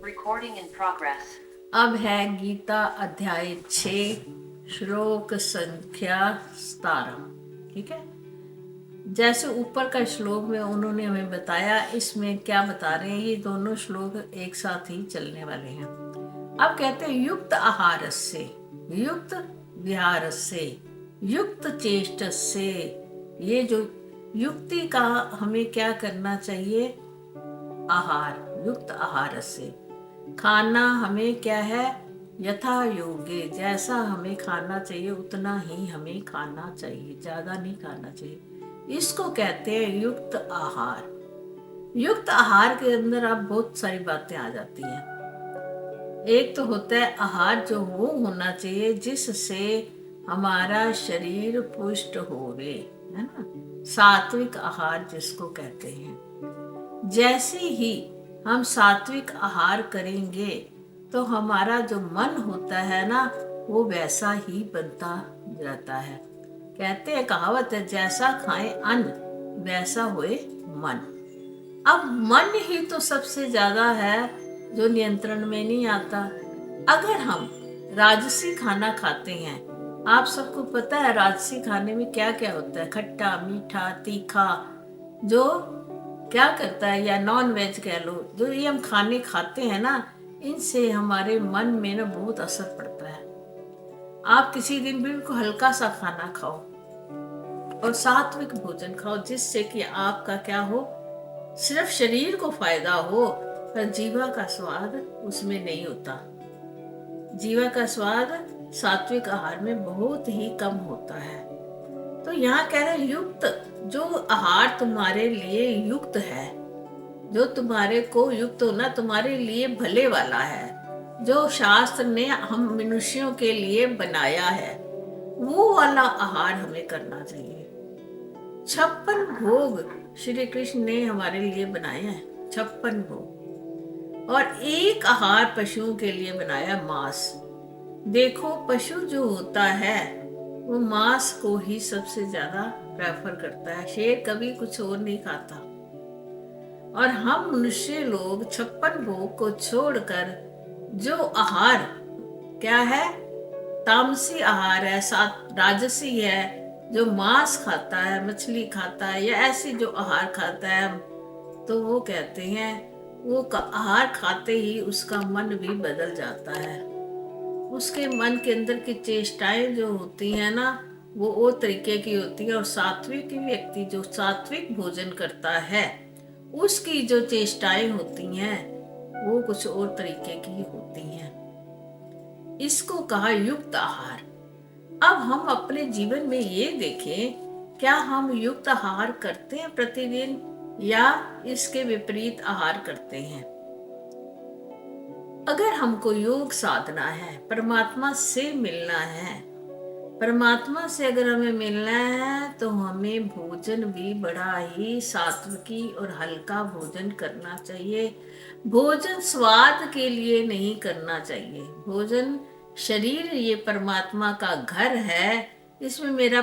Recording in progress. अब है गीता अध्याय 6 श्लोक संख्या 17। ठीक है, जैसे ऊपर का श्लोक में उन्होंने हमें बताया, इसमें क्या बता रहे हैं, ये दोनों श्लोक एक साथ ही चलने वाले हैं। अब कहते हैं युक्त आहारस्य, युक्त विहारस्य, युक्त चेष्टस्य। ये जो युक्ति का हमें क्या करना चाहिए, आहार, युक्त आहारस्य। खाना हमें क्या है, यथा योग्य, जैसा हमें खाना चाहिए उतना ही हमें खाना चाहिए, ज्यादा नहीं खाना चाहिए। इसको कहते हैं युक्त आहार। युक्त आहार के अंदर अब बहुत सारी बातें आ जाती हैं। एक तो होता है आहार जो वो होना चाहिए जिससे हमारा शरीर पुष्ट होवे, है ना, सात्विक आहार जिसको कहते हैं। जैसे ही हम सात्विक आहार करेंगे तो हमारा जो मन होता है ना, वो वैसा ही बनता रहता है। कहते हैं, कहावत है, जैसा खाए अन्न वैसा होए मन। अब मन ही तो सबसे ज्यादा है जो नियंत्रण में नहीं आता। अगर हम राजसी खाना खाते हैं, आप सबको पता है राजसी खाने में क्या क्या होता है, खट्टा मीठा तीखा, जो क्या करता है, या नॉन वेज कह लो, जो ये हम खाने खाते हैं ना, इनसे हमारे मन में ना बहुत असर पड़ता है। आप किसी दिन बिल्कुल हल्का सा खाना खाओ और सात्विक भोजन खाओ, जिससे कि आपका क्या हो, सिर्फ शरीर को फायदा हो, पर जीवा का स्वाद उसमें नहीं होता। जीवा का स्वाद सात्विक आहार में बहुत ही कम होता है। तो यहाँ कह रहे युक्त, जो आहार तुम्हारे लिए युक्त है, जो तुम्हारे को युक्त होना तुम्हारे लिए भले वाला है, जो शास्त्र ने हम मनुष्यों के लिए बनाया है, वो वाला आहार हमें करना चाहिए। 56 भोग श्री कृष्ण ने हमारे लिए बनाए हैं, 56 भोग, और एक आहार पशुओं के लिए बनाया, मांस। देखो, पशु जो होता है वो मांस को ही सबसे ज्यादा प्रेफर करता है, शेर कभी कुछ और नहीं खाता। और हम मनुष्य लोग 56 भोग को छोड़कर जो आहार क्या है, तामसी आहार है, राजसी है, जो मांस खाता है, मछली खाता है, या ऐसी जो आहार खाता है, तो वो कहते हैं वो आहार खाते ही उसका मन भी बदल जाता है। उसके मन के अंदर की चेष्टाएं जो होती हैं ना, वो और तरीके की होती है। और सात्विक व्यक्ति जो सात्विक भोजन करता है, उसकी जो चेष्टाएं होती हैं वो कुछ और तरीके की होती हैं। इसको कहा युक्त आहार। अब हम अपने जीवन में ये देखें, क्या हम युक्त आहार करते हैं प्रतिदिन, या इसके विपरीत आहार करते हैं। अगर हमको योग साधना है, परमात्मा से मिलना है, परमात्मा से अगर हमें मिलना है, तो हमें भोजन भी बड़ा ही सात्विकी और हल्का भोजन करना चाहिए। भोजन स्वाद के लिए नहीं करना चाहिए। भोजन, शरीर ये परमात्मा का घर है, इसमें मेरा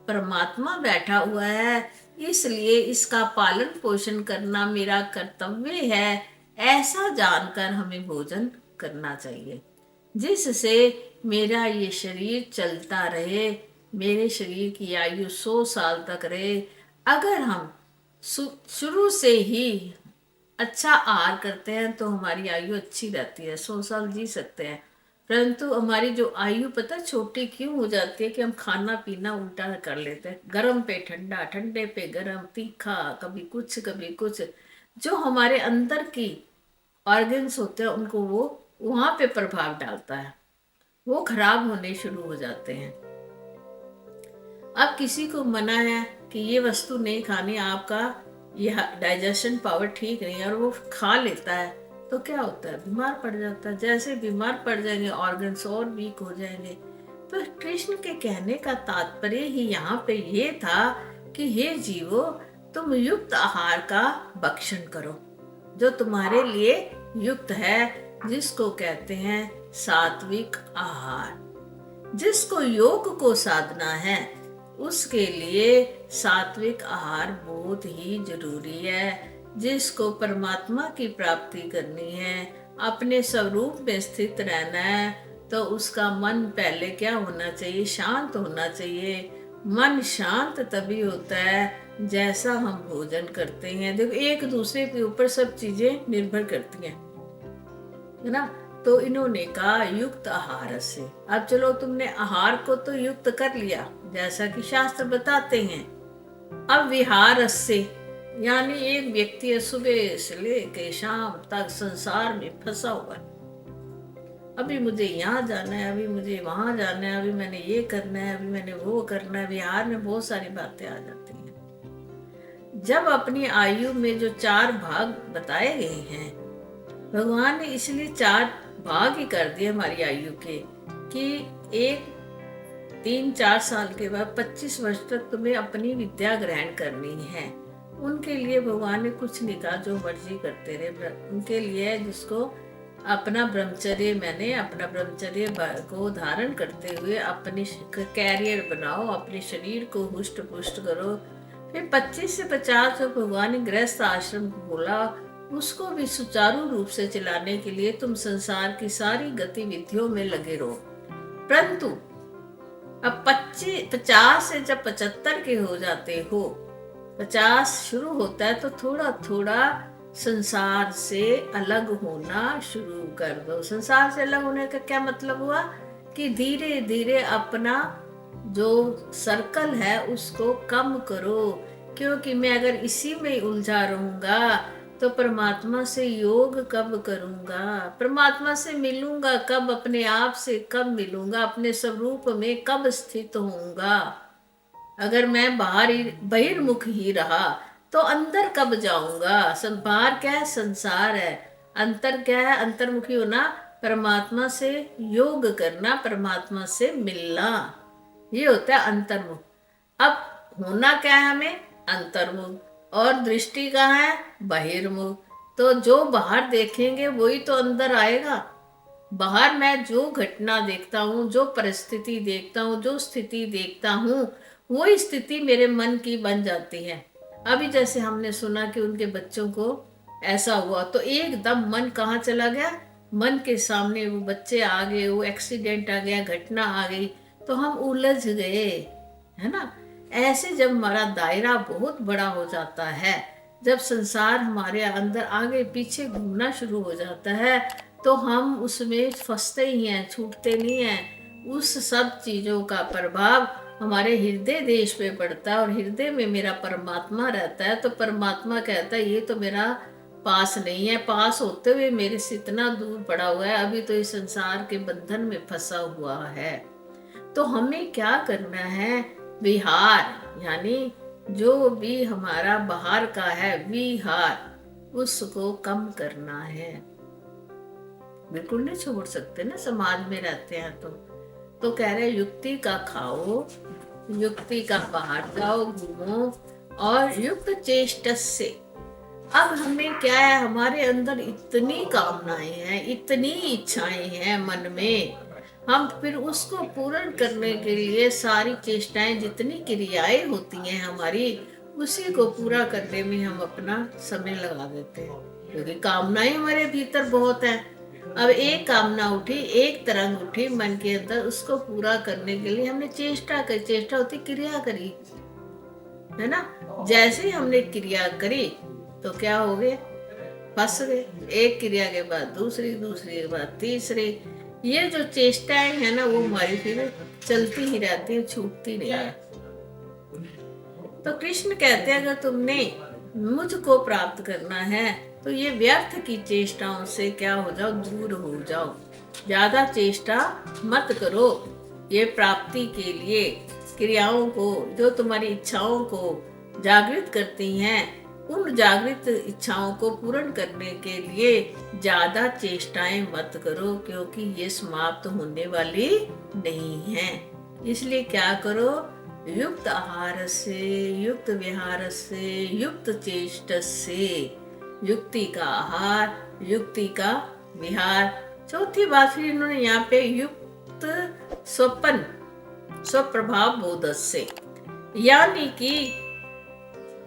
परमात्मा बैठा हुआ है, इसलिए इसका पालन पोषण करना मेरा कर्तव्य है, ऐसा जानकर हमें भोजन करना चाहिए, जिससे मेरा ये शरीर चलता रहे, मेरे शरीर की आयु 100 साल तक रहे। अगर हम शुरू से ही अच्छा आहार करते हैं तो हमारी आयु अच्छी रहती है, 100 साल जी सकते हैं। परंतु हमारी जो आयु पता छोटी क्यों हो जाती है, कि हम खाना पीना उल्टा कर लेते हैं, गर्म पे ठंडा, ठंडे पे गर्म, तीखा, कभी कुछ कभी कुछ। जो हमारे अंदर की ऑर्गन्स होते हैं उनको वो वहाँ पे प्रभाव डालता है, वो खराब होने शुरू हो जाते हैं। अब किसी को मना है कि ये वस्तु नहीं खानी, आपका यह डाइजेशन पावर ठीक नहीं है, और वो खा लेता है, तो क्या होता है, बीमार पड़ जाता है। जैसे बीमार पड़ जाएंगे, ऑर्गन्स और वीक हो जाएंगे। तो कृष्ण के कहने का तात्पर्य ही यहाँ पे ये था कि हे जीवो, तुम युक्त आहार का भक्षण करो, जो तुम्हारे लिए युक्त है, जिसको कहते हैं सात्विक आहार। जिसको योग को साधना है, उसके लिए सात्विक आहार बहुत ही जरूरी है। जिसको परमात्मा की प्राप्ति करनी है, अपने स्वरूप में स्थित रहना है तो उसका मन पहले क्या होना चाहिए, शांत होना चाहिए। मन शांत तभी होता है जैसा हम भोजन करते हैं। देखो एक दूसरे के ऊपर सब चीजें निर्भर करती हैं, है ना। तो इन्होंने कहा युक्त आहार से। अब चलो तुमने आहार को तो युक्त कर लिया जैसा कि शास्त्र बताते हैं। अब विहार से यानी एक व्यक्ति सुबह से लेके शाम तक संसार में फंसा हुआ है। अभी मुझे यहाँ जाना है, अभी मुझे वहां जाना है, अभी मैंने ये करना है, अभी मैंने वो करना है। विहार में बहुत सारी बातें आ जाती हैं। जब अपनी आयु में जो 4 भाग बताए गए हैं, भगवान ने इसलिए 4 भाग ही कर दिए हमारी आयु के, कि एक 3-4 साल के बाद 25 वर्ष तक तुम्हें अपनी विद्या ग्रहण करनी है। उनके लिए भगवान ने कुछ नहीं कहा, जो मर्जी करते रहे। उनके लिए जिसको अपना ब्रह्मचर्य, मैंने अपना ब्रह्मचर्य को धारण करते हुए अपनी कैरियर बनाओ, अपने शरीर को हुष्ट पुष्ट करो। फिर 25 से 50 जो भगवान ने गृहस्थ आश्रम बोला, उसको भी सुचारू रूप से चलाने के लिए तुम संसार की सारी गतिविधियों में लगे रहो। परंतु अब 50 से जब 75 के हो जाते हो, 50 शुरू होता है तो थोड़ा थोड़ा संसार से अलग होना शुरू कर दो। संसार से अलग होने का क्या मतलब हुआ कि धीरे धीरे अपना जो सर्कल है उसको कम करो, क्योंकि मैं अगर इसी में उलझा रहूंगा तो परमात्मा से योग कब करूंगा, परमात्मा से मिलूंगा कब, अपने आप से कब मिलूंगा, अपने स्वरूप में कब स्थित होऊंगा। अगर मैं बहिर्मुख ही रहा तो अंदर कब जाऊंगा। बाहर क्या है, संसार है। अंतर क्या है, अंतर्मुखी होना, परमात्मा से योग करना, परमात्मा से मिलना, ये होता है अंतर्मुख। अब होना क्या है हमें, अंतर्मुख। और दृष्टि कहाँ है, बहिर्मुख। तो जो बाहर देखेंगे वही तो अंदर आएगा। बाहर मैं जो घटना देखता हूँ, जो परिस्थिति देखता हूँ, जो स्थिति देखता हूँ, वही स्थिति मेरे मन की बन जाती है। अभी जैसे हमने सुना कि उनके बच्चों को ऐसा हुआ, तो एकदम मन कहाँ चला गया, मन के सामने वो बच्चे आ गए, वो एक्सीडेंट आ गया, घटना आ गई, तो हम उलझ गए, है ना। ऐसे जब हमारा दायरा बहुत बड़ा हो जाता है, जब संसार हमारे अंदर आगे पीछे घूमना शुरू हो जाता है, तो हम उसमें फंसते ही हैं, छूटते नहीं हैं। उस सब चीजों का प्रभाव हमारे हृदय देश पे पड़ता है, और हृदय में मेरा परमात्मा रहता है। तो परमात्मा कहता है ये तो मेरा पास नहीं है, पास होते हुए मेरे से इतना दूर पड़ा हुआ है, अभी तो इस संसार के बंधन में फंसा हुआ है। तो हमें क्या करना है, विहार यानी जो भी हमारा बाहर का है विहार, उसको कम करना है। बिल्कुल नहीं छोड़ सकते ना, समाज में रहते हैं तो कह रहे युक्ति का खाओ, युक्ति का बाहर जाओ, घूमो, और युक्त चेष्ट से। अब हमें क्या है, हमारे अंदर इतनी कामनाएं हैं, इतनी इच्छाएं हैं मन में, हम फिर उसको पूर्ण करने के लिए सारी चेष्टाएं, जितनी क्रियाएं होती हैं हमारी, उसी को पूरा करने में हम अपना समय लगा देते हैं, क्योंकि कामनाएं हमारे भीतर बहुत हैं। अब एक कामना उठी, एक तरंग उठी मन के अंदर, उसको पूरा करने के लिए हमने चेष्टा करी। चेष्टा होती क्रिया करी, है ना। जैसे ही हमने क्रिया करी तो क्या हो गए, फंस गए। एक क्रिया के बाद दूसरी, दूसरी के बाद तीसरी। ये जो चेष्टाएं है ना, वो हमारी फिर चलती ही रहती है, छूटती नहीं है। तो कृष्ण कहते हैं अगर तुमने मुझको प्राप्त करना है तो ये व्यर्थ की चेष्टाओं से क्या हो जाओ, दूर हो जाओ। ज्यादा चेष्टा मत करो। ये प्राप्ति के लिए क्रियाओं को, जो तुम्हारी इच्छाओं को जागृत करती हैं, उन जागृत इच्छाओं को पूर्ण करने के लिए ज्यादा चेष्टाएं मत करो, क्योंकि ये समाप्त होने वाली नहीं है। इसलिए क्या करो, युक्त आहार से, युक्त विहार से, युक्त चेष्ट से। युक्ति का आहार, युक्ति का विहार। चौथी बात फिर इन्होंने यहाँ पे युक्त स्वपन, स्वप्रभाव बोध से, यानी कि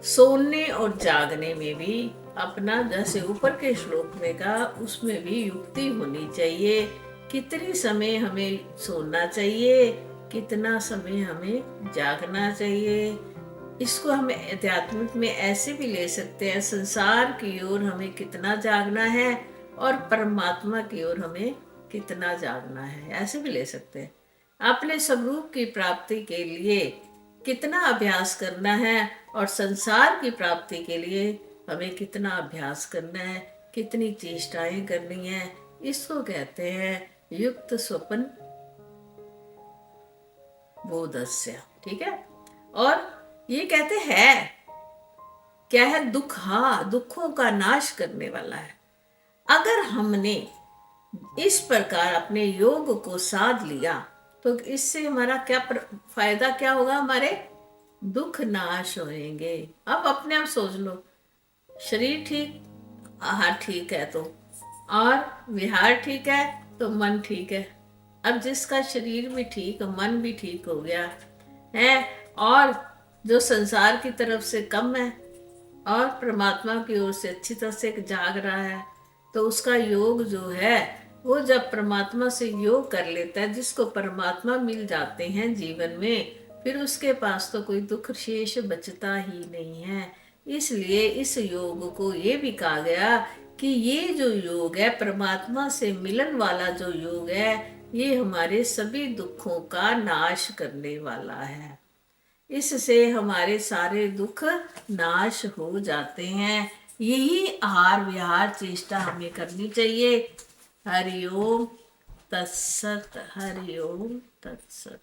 सोने और जागने में भी अपना जैसे ऊपर के श्लोक में कहा उसमें भी युक्ति होनी चाहिए। कितनी समय हमें सोना चाहिए, कितना समय हमें जागना चाहिए। इसको हम आध्यात्मिक में ऐसे भी ले सकते हैं, संसार की ओर हमें कितना जागना है और परमात्मा की ओर हमें कितना जागना है, ऐसे भी ले सकते हैं। अपने स्वरूप की प्राप्ति के लिए कितना अभ्यास करना है और संसार की प्राप्ति के लिए हमें कितना अभ्यास करना है, कितनी चेष्टाएं करनी है, इसको कहते हैं युक्त स्वप्न बोधस्य। ठीक है। और ये कहते हैं क्या है, दुख, हाँ, दुखों का नाश करने वाला है। अगर हमने इस प्रकार अपने योग को साध लिया तो इससे हमारा क्या फायदा क्या होगा, हमारे दुख नाश होंगे। अब अपने आप सोच लो, शरीर ठीक, आहार ठीक है तो, और विहार ठीक है तो मन ठीक है। अब जिसका शरीर भी ठीक, मन भी ठीक हो गया है, और जो संसार की तरफ से कम है और परमात्मा की ओर से अच्छी तरह से जाग रहा है, तो उसका योग जो है वो जब परमात्मा से योग कर लेता है, जिसको परमात्मा मिल जाते हैं जीवन में, फिर उसके पास तो कोई दुख शेष बचता ही नहीं है। इसलिए इस योग को ये भी कहा गया कि ये जो योग है, परमात्मा से मिलन वाला जो योग है, ये हमारे सभी दुखों का नाश करने वाला है। इससे हमारे सारे दुख नाश हो जाते हैं। यही आहार विहार चेष्टा हमें करनी चाहिए। हरि ओम तत्सत, हरि ओम तत्सत।